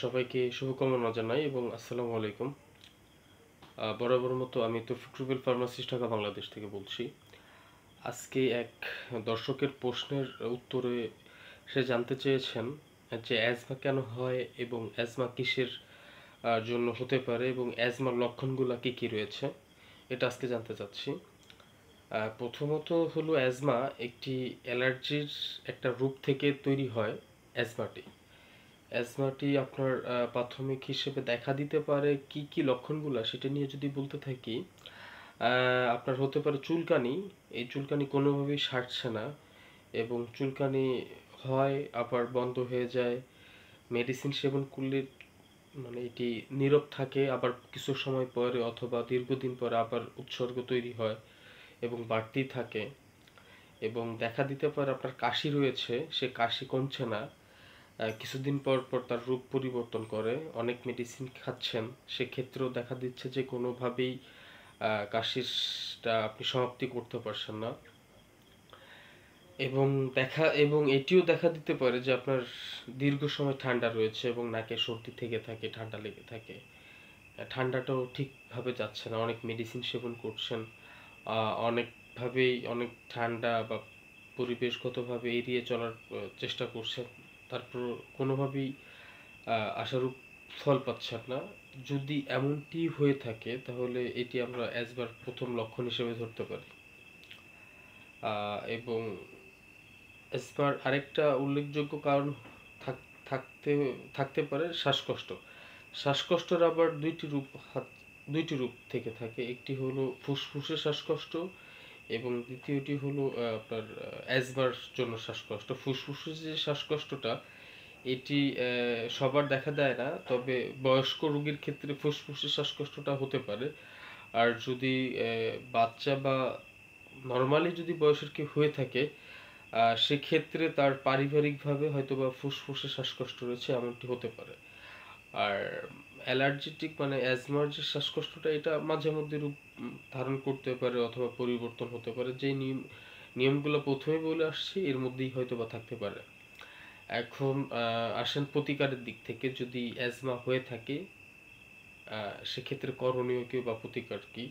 সবাইকে শুভকামনা জানাই এবং আসসালামু আলাইকুম। বরাবর মতো আমি তৌফিক রুবেল ফার্মাসিস্ট, ঢাকা, বাংলাদেশ থেকে বলছি। আজকে এক দর্শকের প্রশ্নের উত্তরে সে জানতে চেয়েছেন যে অ্যাজমা কেন হয় এবং অ্যাজমা কিসের জন্য হতে পারে এবং অ্যাজমার লক্ষণগুলো কী কী রয়েছে, এটা আজকে জানতে চাচ্ছি। প্রথমত হলো অ্যাজমা একটি অ্যালার্জির একটা রূপ থেকে তৈরি হয়। অ্যাজমাটি অ্যাজমাটি আপনার প্রাথমিক হিসেবে দেখা দিতে পারে কি কি লক্ষণগুলো, সেটা নিয়ে যদি বলতে থাকি, আপনার হতে পারে চুলকানি। এই চুলকানি কোনোভাবেই সারছে না এবং চুলকানি হয় আবার বন্ধ হয়ে যায়। মেডিসিন সেবন করলে মানে এটি নীরব থাকে, আবার কিছু সময় পরে অথবা দীর্ঘদিন পরে আবার উৎসর্গ তৈরি হয় এবং বাড়তেই থাকে। এবং দেখা দিতে পারে আপনার কাশি রয়েছে, সে কাশি কমছে না, কিছুদিন পর পর তার রূপ পরিবর্তন করে। অনেক মেডিসিন খাচ্ছেন, সেক্ষেত্রেও দেখা দিচ্ছে যে কোনোভাবেই কাশিটা আপনি সমাপ্তি করতে পারছেন না। এবং এটিও দেখা দিতে পারে যে আপনার দীর্ঘ সময় ঠান্ডা রয়েছে এবং নাকে সর্দি থেকে থাকে, ঠান্ডা লেগে থাকে। ঠান্ডাটাও ঠিকভাবে যাচ্ছে না, অনেক মেডিসিন সেবন করছেন, অনেকভাবেই অনেক ঠান্ডা বা পরিবেশগতভাবে এড়িয়ে চলার চেষ্টা করছেন, তারপর কোনোভাবেই আশারূপ ফল পাচ্ছেন না। যদি এমনটি হয়ে থাকে তাহলে এটি আমরা অ্যাজমার প্রথম লক্ষণ হিসেবে ধরতে পারি। এবং অ্যাজমার আরেকটা উল্লেখযোগ্য কারণ থাকতে থাকতে পারে শ্বাসকষ্ট। শ্বাসকষ্টের আবার দুইটি রূপ থেকে থাকে। একটি হলো ফুসফুসে শ্বাসকষ্ট এবং দ্বিতীয়টি হলো আপনার অ্যাজমার জন্য শ্বাসকষ্ট। ফুসফুসের যে শ্বাসকষ্টটা, এটি সবার দেখা দেয় না, তবে বয়স্ক রোগীর ক্ষেত্রে ফুসফুসের শ্বাসকষ্টটা হতে পারে। আর যদি বাচ্চা বা নর্মালি যদি বয়সের কেউ হয়ে থাকে, সেক্ষেত্রে তার পারিবারিকভাবে হয়তো বা ফুসফুসে শ্বাসকষ্ট রয়েছে, এমনটি হতে পারে। আর অ্যালার্জেটিক মানে অ্যাজমার যে শ্বাসকষ্টটা, এটা মাঝে মধ্যে রূপ ধারণ করতে পারে অথবা পরিবর্তন হতে পারে। যে নিয়মগুলো প্রথমে বলে আসছি এর মধ্যেই হয়তো বা থাকতে পারে। এখন আসেন প্রতিকারের দিক থেকে। যদি অ্যাজমা হয়ে থাকে সেক্ষেত্রে করণীয় কি বা প্রতিকার কি?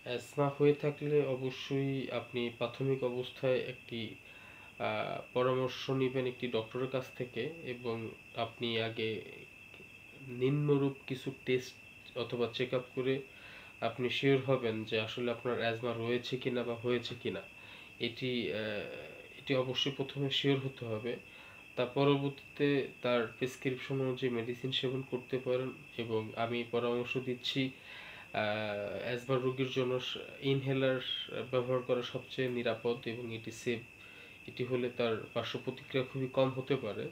অ্যাজমা হয়ে থাকলে অবশ্যই আপনি প্রাথমিক অবস্থায় একটি পরামর্শ নেবেন একটি ডক্টরের কাছ থেকে, এবং আপনি আগে নিম্নরূপ কিছু টেস্ট অথবা চেক আপ করে আপনি শিওর হবেন যে আসলে আপনার অ্যাজমা রয়েছে কিনা বা হয়েছে কিনা। এটি এটি অবশ্যই প্রথমে শিওর হতে হবে। তার পরবর্তীতে তার প্রেসক্রিপশন অনুযায়ী মেডিসিন সেবন করতে পারেন। এবং আমি পরামর্শ দিচ্ছি অ্যাজমা রোগীর জন্য ইনহেলার ব্যবহার করা সবচেয়ে নিরাপদ এবং এটি সেফ। এটি হলে তার পার্শ্ব প্রতিক্রিয়া খুবই কম হতে পারে।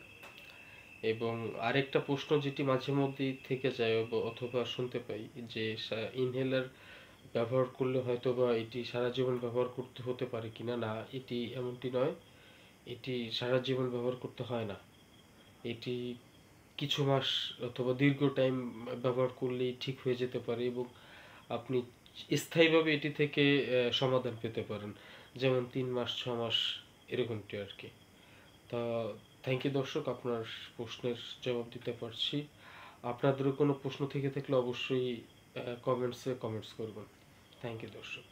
এবং আরেকটা প্রশ্ন যেটি মাঝে মধ্যেই থেকে যায় অথবা শুনতে পাই, যে ইনহেলার ব্যবহার করলে হয়তো বা এটি সারা জীবন ব্যবহার করতে হতে পারে কিনা। না, এটি এমনটি নয়, এটি সারা জীবন ব্যবহার করতে হয় না। এটি কিছু মাস অথবা দীর্ঘ টাইম ব্যবহার করলেই ঠিক হয়ে যেতে পারে এবং আপনি স্থায়ীভাবে এটি থেকে সমাধান পেতে পারেন, যেমন 3 মাস 6 মাস এরকমটি আর কি। তা থ্যাংক ইউ দর্শক, আপনার প্রশ্নের জবাব দিতে পারছি। আপনাদেরও কোনো প্রশ্ন থেকে থাকলে অবশ্যই কমেন্টস করবেন। থ্যাংক ইউ দর্শক।